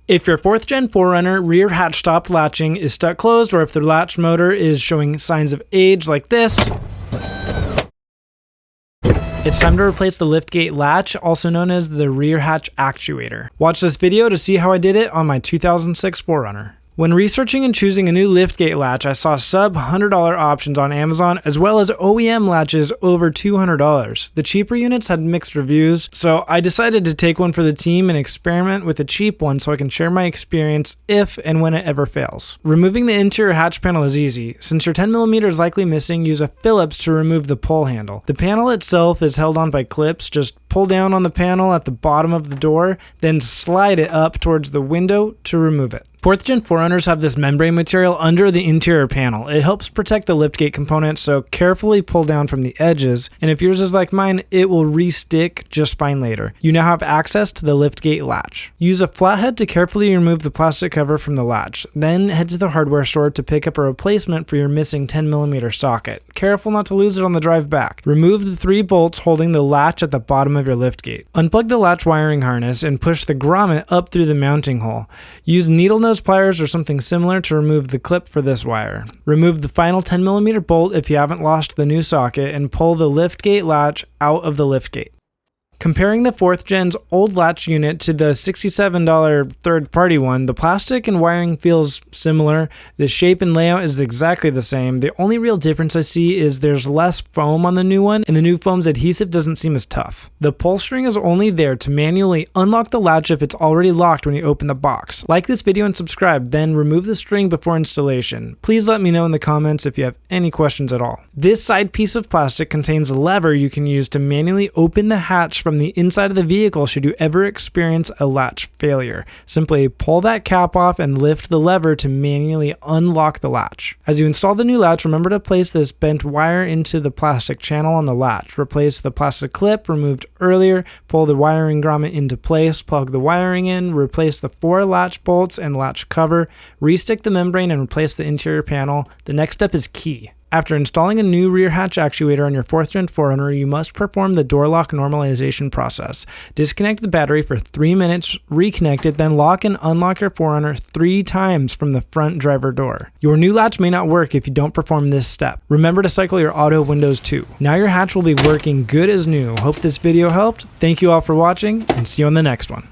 If your 4th Gen 4Runner rear hatch stopped latching, is stuck closed, or if the latch motor is showing signs of age like this, it's time to replace the liftgate latch, also known as the rear hatch actuator. Watch this video to see how I did it on my 2006 4Runner. When researching and choosing a new liftgate latch, I saw sub $100 options on Amazon, as well as OEM latches over $200. The cheaper units had mixed reviews, so I decided to take one for the team and experiment with a cheap one so I can share my experience if and when it ever fails. Removing the interior hatch panel is easy. Since your 10mm is likely missing, use a Phillips to remove the pull handle. The panel itself is held on by clips. Just pull down on the panel at the bottom of the door, then slide it up towards the window to remove it. 4th Gen 4Runners have this membrane material under the interior panel. It helps protect the liftgate components, so carefully pull down from the edges, and if yours is like mine, it will re-stick just fine later. You now have access to the liftgate latch. Use a flathead to carefully remove the plastic cover from the latch, then head to the hardware store to pick up a replacement for your missing 10mm socket. Careful not to lose it on the drive back. Remove the 3 bolts holding the latch at the bottom of your liftgate. Unplug the latch wiring harness and push the grommet up through the mounting hole. Use needle nose pliers or something similar to remove the clip for this wire. Remove the final 10mm bolt if you haven't lost the new socket and pull the liftgate latch out of the liftgate. Comparing the 4th Gen's old latch unit to the $67 third-party one, the plastic and wiring feels similar. The shape and layout is exactly the same. The only real difference I see is there's less foam on the new one, and the new foam's adhesive doesn't seem as tough. The pull string is only there to manually unlock the latch if it's already locked when you open the box. Like this video and subscribe, then remove the string before installation. Please let me know in the comments if you have any questions at all. This side piece of plastic contains a lever you can use to manually open the hatch from the inside of the vehicle should you ever experience a latch failure. Simply pull that cap off and lift the lever to manually unlock the latch. As you install the new latch, remember to place this bent wire into the plastic channel on the latch. Replace the plastic clip removed earlier, pull the wiring grommet into place, plug the wiring in, replace the 4 latch bolts and latch cover, restick the membrane and replace the interior panel. The next step is key. After installing a new rear hatch actuator on your 4th Gen 4Runner, you must perform the door lock normalization process. Disconnect the battery for 3 minutes, reconnect it, then lock and unlock your 4Runner 3 times from the front driver door. Your new latch may not work if you don't perform this step. Remember to cycle your auto windows too. Now your hatch will be working good as new. Hope this video helped. Thank you all for watching, and see you on the next one.